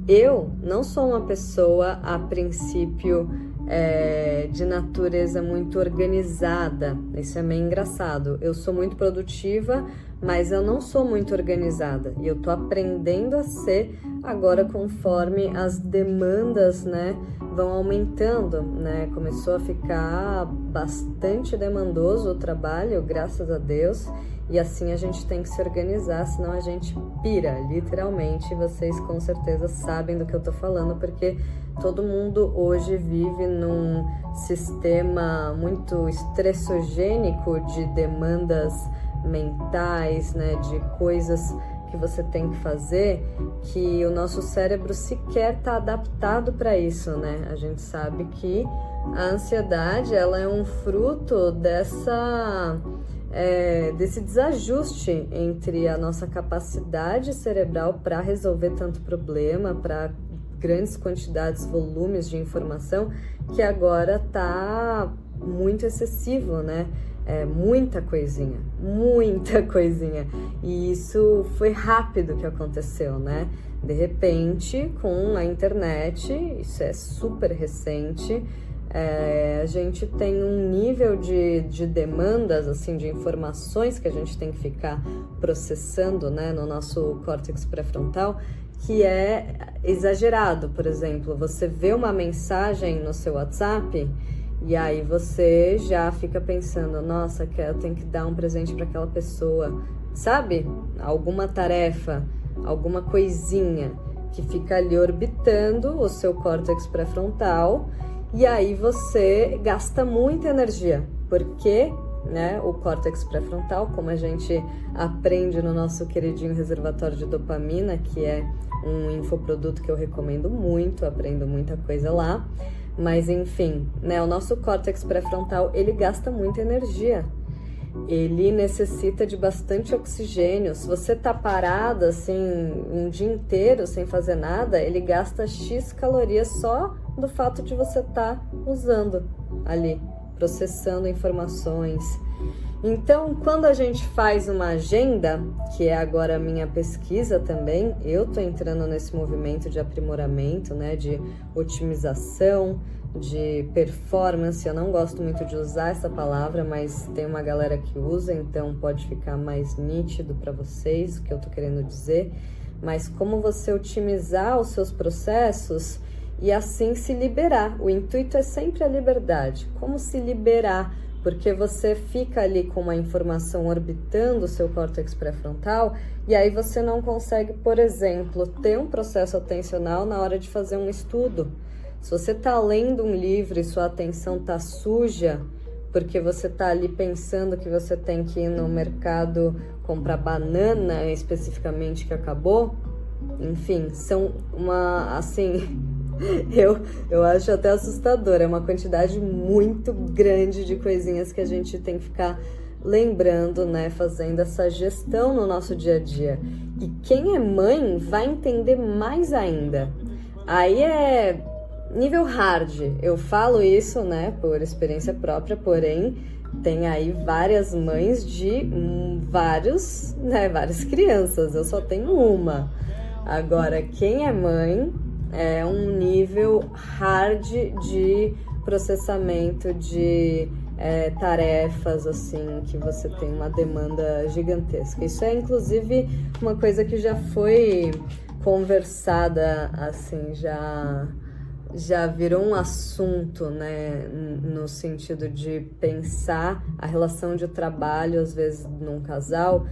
Eu não sou uma pessoa, a princípio, de natureza muito organizada. Isso é meio engraçado. Eu sou muito produtiva, mas eu não sou muito organizada. E eu tô aprendendo a ser agora conforme as demandas, né, vão aumentando, né? Começou a ficar bastante demandoso o trabalho, graças a Deus. E assim a gente tem que se organizar, senão a gente pira, literalmente. Vocês com certeza sabem do que eu tô falando, porque todo mundo hoje vive num sistema muito estressogênico de demandas mentais, né, de coisas que você tem que fazer, que o nosso cérebro sequer está adaptado para isso, né? A gente sabe que a ansiedade, ela é um fruto desse desajuste entre a nossa capacidade cerebral para resolver tanto problema, para grandes quantidades, volumes de informação, que agora tá muito excessivo, né? Muita coisinha. E isso foi rápido que aconteceu, né? De repente, com a internet, isso é super recente, a gente tem um nível de demandas, assim, de informações que a gente tem que ficar processando, né, no nosso córtex pré-frontal, que é exagerado. Por exemplo, você vê uma mensagem no seu WhatsApp e aí você já fica pensando, nossa, eu tenho que dar um presente para aquela pessoa, sabe? Alguma tarefa, alguma coisinha que fica ali orbitando o seu córtex pré-frontal. E aí você gasta muita energia, porque, né, o córtex pré-frontal, como a gente aprende no nosso queridinho reservatório de dopamina, que é um infoproduto que eu recomendo muito, aprendo muita coisa lá, mas enfim, né, o nosso córtex pré-frontal, ele gasta muita energia. Ele necessita de bastante oxigênio. Se você tá parado assim um dia inteiro sem fazer nada, ele gasta X calorias só do fato de você estar usando ali, processando informações. Então, quando a gente faz uma agenda, que é agora a minha pesquisa também, eu tô entrando nesse movimento de aprimoramento, né, de otimização, de performance. Eu não gosto muito de usar essa palavra, mas tem uma galera que usa, então pode ficar mais nítido para vocês o que eu tô querendo dizer. Mas como você otimizar os seus processos e assim se liberar. O intuito é sempre a liberdade. Como se liberar? Porque você fica ali com uma informação orbitando o seu córtex pré-frontal e aí você não consegue, por exemplo, ter um processo atencional na hora de fazer um estudo. Se você está lendo um livro e sua atenção está suja, porque você está ali pensando que você tem que ir no mercado comprar banana, especificamente, que acabou, enfim, são eu acho até assustador, é uma quantidade muito grande de coisinhas que a gente tem que ficar lembrando, né, fazendo essa gestão no nosso dia a dia. E quem é mãe vai entender mais ainda. Aí é nível hard, eu falo isso, né, por experiência própria, porém, tem aí várias mães de várias crianças, eu só tenho uma. Agora, quem é mãe é um nível hard de processamento de tarefas, assim, que você tem uma demanda gigantesca. Isso é, inclusive, uma coisa que já foi conversada, assim, já virou um assunto, né, no sentido de pensar a relação de trabalho, às vezes, num casal,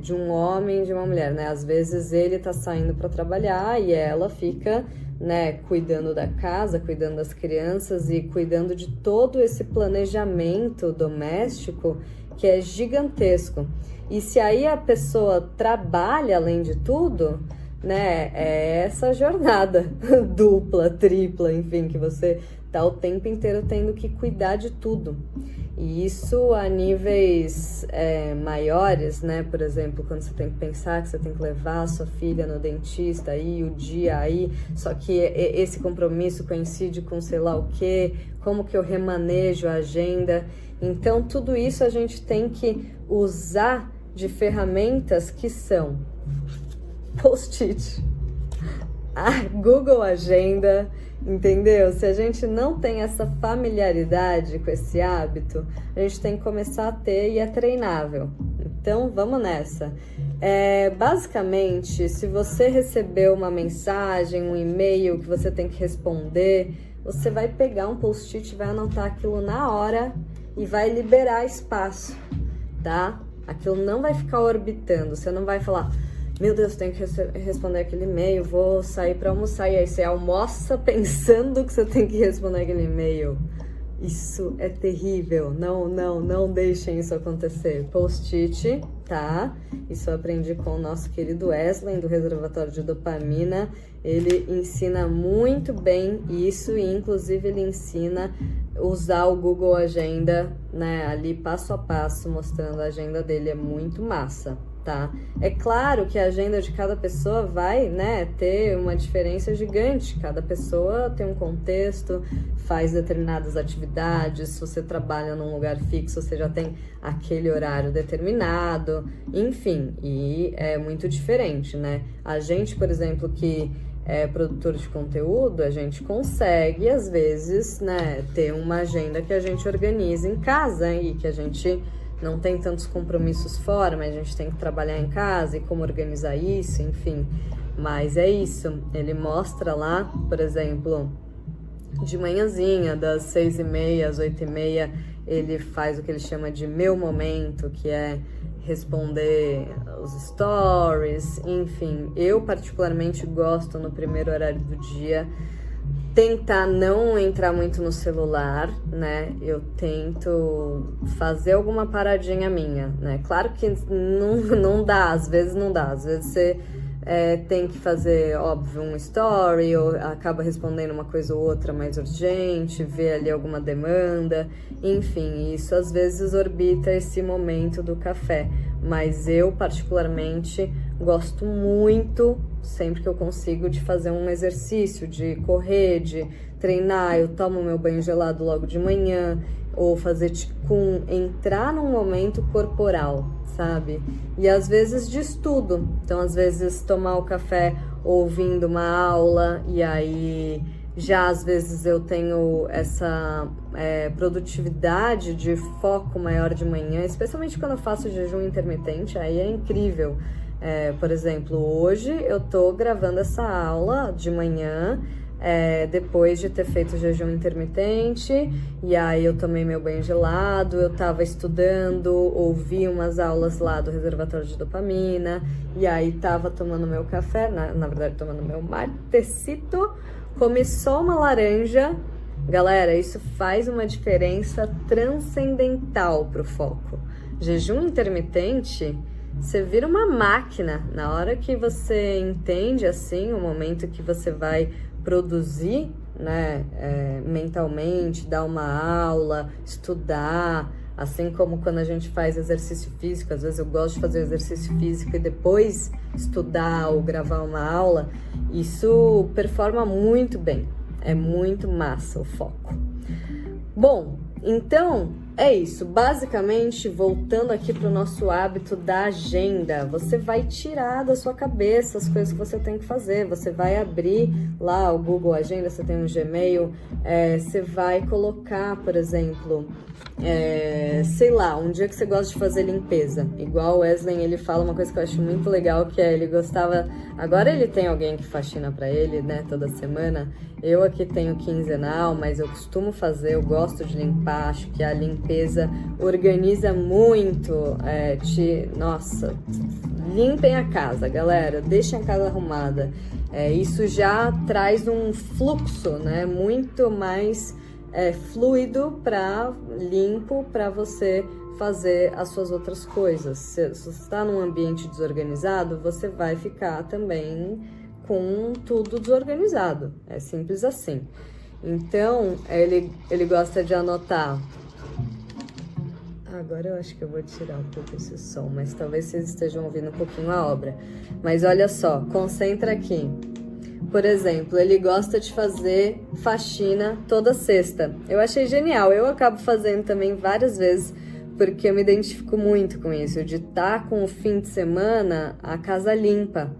de um homem e de uma mulher, né? Às vezes ele tá saindo para trabalhar e ela fica, né, cuidando da casa, cuidando das crianças e cuidando de todo esse planejamento doméstico que é gigantesco. E se aí a pessoa trabalha além de tudo, né, é essa jornada dupla, tripla, enfim, que você tá o tempo inteiro tendo que cuidar de tudo. E isso a níveis maiores, né, por exemplo, quando você tem que pensar que você tem que levar a sua filha no dentista aí, o dia aí, só que esse compromisso coincide com sei lá o quê, como que eu remanejo a agenda. Então, tudo isso a gente tem que usar de ferramentas que são post-it, a Google Agenda, entendeu? Se a gente não tem essa familiaridade com esse hábito, a gente tem que começar a ter e é treinável. Então, vamos nessa. Basicamente, se você recebeu uma mensagem, um e-mail que você tem que responder, você vai pegar um post-it, vai anotar aquilo na hora e vai liberar espaço, tá? Aquilo não vai ficar orbitando, você não vai falar, meu Deus, tenho que responder aquele e-mail, vou sair para almoçar, e aí você almoça pensando que você tem que responder aquele e-mail. Isso é terrível, não deixem isso acontecer. Post-it, tá? Isso eu aprendi com o nosso querido Wesley, do Reservatório de Dopamina. Ele ensina muito bem isso e, inclusive, ele ensina usar o Google Agenda, né? Ali, passo a passo, mostrando a agenda dele. É muito massa, tá? É claro que a agenda de cada pessoa vai, né, ter uma diferença gigante. Cada pessoa tem um contexto, faz determinadas atividades. Se você trabalha num lugar fixo, você já tem aquele horário determinado, enfim, e é muito diferente, né? A gente, por exemplo, que é produtor de conteúdo, a gente consegue, às vezes, né, ter uma agenda que a gente organiza em casa e que a gente não tem tantos compromissos fora, mas a gente tem que trabalhar em casa e como organizar isso, enfim. Mas é isso, ele mostra lá, por exemplo, de manhãzinha, das 6h30 às 8h30, ele faz o que ele chama de meu momento, que é responder os stories, enfim. Eu particularmente gosto no primeiro horário do dia tentar não entrar muito no celular, né? Eu tento fazer alguma paradinha minha, né? Claro que não dá, às vezes não dá. Às vezes você tem que fazer, óbvio, um story, ou acaba respondendo uma coisa ou outra mais urgente, ver ali alguma demanda, enfim, isso às vezes orbita esse momento do café. Mas eu, particularmente, gosto muito, sempre que eu consigo, de fazer um exercício, de correr, de treinar. Eu tomo meu banho gelado logo de manhã, ou fazer Qigong, entrar num momento corporal, sabe? E às vezes de estudo. Então, às vezes, tomar o café ouvindo uma aula, e aí já às vezes eu tenho essa produtividade de foco maior de manhã, especialmente quando eu faço jejum intermitente, aí é incrível. Por exemplo, hoje eu tô gravando essa aula de manhã, depois de ter feito o jejum intermitente, e aí eu tomei meu banho gelado, eu tava estudando, ouvi umas aulas lá do Reservatório de Dopamina, e aí tava tomando meu café, na verdade tomando meu matecito, comi só uma laranja. Galera, isso faz uma diferença transcendental pro foco. Jejum intermitente, você vira uma máquina. Na hora que você entende, assim, o momento que você vai produzir, né, mentalmente, dar uma aula, estudar, assim como quando a gente faz exercício físico, às vezes eu gosto de fazer exercício físico e depois estudar ou gravar uma aula, isso performa muito bem, é muito massa o foco. Bom, então é isso, basicamente, voltando aqui para o nosso hábito da agenda, você vai tirar da sua cabeça as coisas que você tem que fazer, você vai abrir lá o Google Agenda, você tem um Gmail, você vai colocar, por exemplo, sei lá, um dia que você gosta de fazer limpeza, igual o Wesley, ele fala uma coisa que eu acho muito legal, que ele gostava, agora ele tem alguém que faxina para ele, né, toda semana. Eu aqui tenho quinzenal, mas eu costumo fazer, eu gosto de limpar, acho que a limpeza organiza muito, nossa, limpem a casa, galera, deixem a casa arrumada, isso já traz um fluxo, né, muito mais fluido limpo para você fazer as suas outras coisas. Se você está num ambiente desorganizado, você vai ficar também com tudo desorganizado. É simples assim. Então, ele gosta de anotar. Agora eu acho que eu vou tirar um pouco esse som, mas talvez vocês estejam ouvindo um pouquinho a obra. Mas olha só, concentra aqui. Por exemplo, ele gosta de fazer faxina toda sexta. Eu achei genial, eu acabo fazendo também várias vezes, porque eu me identifico muito com isso, de estar com o fim de semana a casa limpa.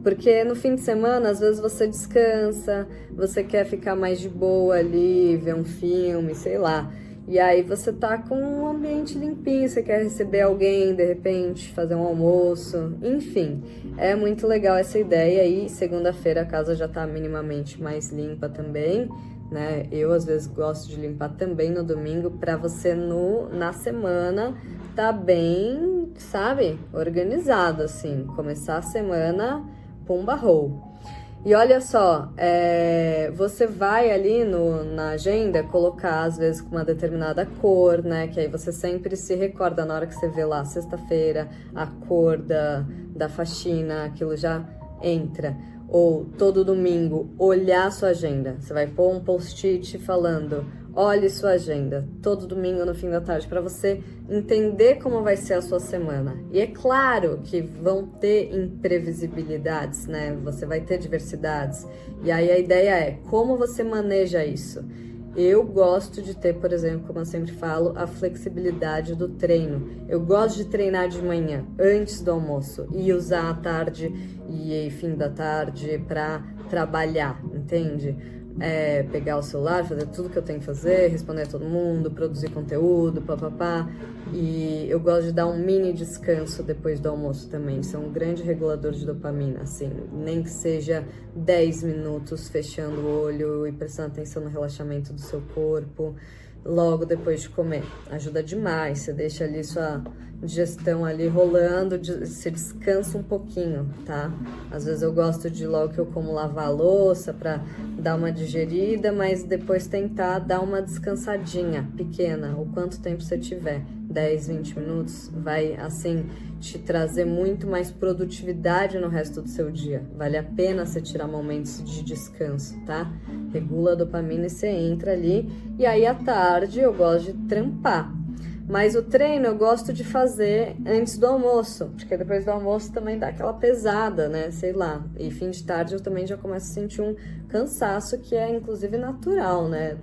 Porque no fim de semana, às vezes você descansa, você quer ficar mais de boa ali, ver um filme, sei lá. E aí você tá com um ambiente limpinho, você quer receber alguém, de repente, fazer um almoço, enfim. É muito legal essa ideia e segunda-feira a casa já tá minimamente mais limpa também, né? Eu, às vezes, gosto de limpar também no domingo pra você na semana tá bem, sabe, organizado, assim. Começar a semana pumba roll. E olha só, você vai ali na agenda colocar, às vezes, com uma determinada cor, né? Que aí você sempre se recorda na hora que você vê lá, sexta-feira, a cor da faxina, aquilo já entra. Ou todo domingo, olhar sua agenda. Você vai pôr um post-it falando, olhe sua agenda, todo domingo no fim da tarde, para você entender como vai ser a sua semana. E é claro que vão ter imprevisibilidades, né? Você vai ter diversidades. E aí a ideia é como você maneja isso. Eu gosto de ter, por exemplo, como eu sempre falo, a flexibilidade do treino. Eu gosto de treinar de manhã, antes do almoço, e usar a tarde e fim da tarde para trabalhar, entende? Pegar o celular, fazer tudo que eu tenho que fazer, responder a todo mundo, produzir conteúdo, papapá. E eu gosto de dar um mini descanso depois do almoço também. Isso é um grande regulador de dopamina, assim. Nem que seja 10 minutos fechando o olho e prestando atenção no relaxamento do seu corpo logo depois de comer. Ajuda demais, você deixa ali sua digestão ali rolando, você descansa um pouquinho, tá? Às vezes eu gosto de logo que eu como lavar a louça pra dar uma digerida, mas depois tentar dar uma descansadinha pequena, o quanto tempo você tiver, 10, 20 minutos, vai assim te trazer muito mais produtividade no resto do seu dia. Vale a pena você tirar momentos de descanso, tá? Regula a dopamina e você entra ali. E aí à tarde eu gosto de trampar. Mas o treino eu gosto de fazer antes do almoço, porque depois do almoço também dá aquela pesada, né? Sei lá. E fim de tarde eu também já começo a sentir um cansaço que é inclusive natural, né?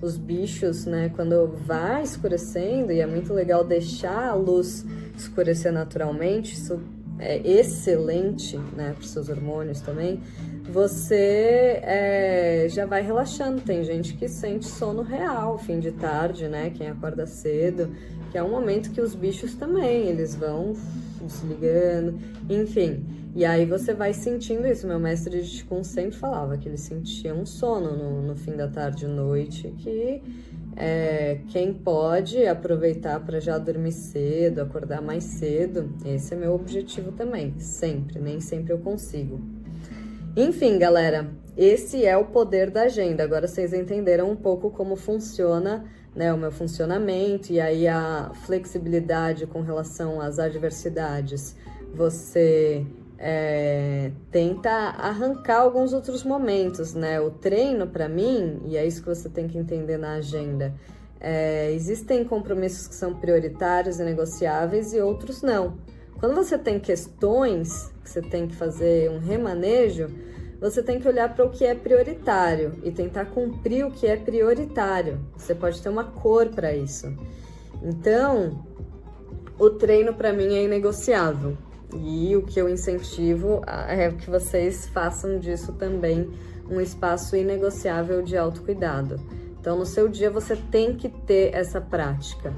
Os bichos, né? Quando vai escurecendo, e é muito legal deixar a luz escurecer naturalmente, isso é excelente, né? Para os seus hormônios também. Você já vai relaxando. Tem gente que sente sono real, fim de tarde, né? Quem acorda cedo, que é um momento que os bichos também, eles vão desligando, enfim. E aí você vai sentindo isso. Meu mestre de Qigong sempre falava que ele sentia um sono no fim da tarde e noite, que quem pode aproveitar para já dormir cedo, acordar mais cedo, esse é meu objetivo também, sempre, nem sempre eu consigo. Enfim, galera, esse é o poder da agenda. Agora vocês entenderam um pouco como funciona, né, o meu funcionamento e aí a flexibilidade com relação às adversidades. Você tenta arrancar alguns outros momentos, né? O treino, para mim, e é isso que você tem que entender na agenda, existem compromissos que são prioritários e negociáveis e outros não. Quando você tem questões que você tem que fazer um remanejo, você tem que olhar para o que é prioritário e tentar cumprir o que é prioritário. Você pode ter uma cor para isso. Então, o treino para mim é inegociável. E o que eu incentivo é que vocês façam disso também um espaço inegociável de autocuidado. Então, no seu dia, você tem que ter essa prática.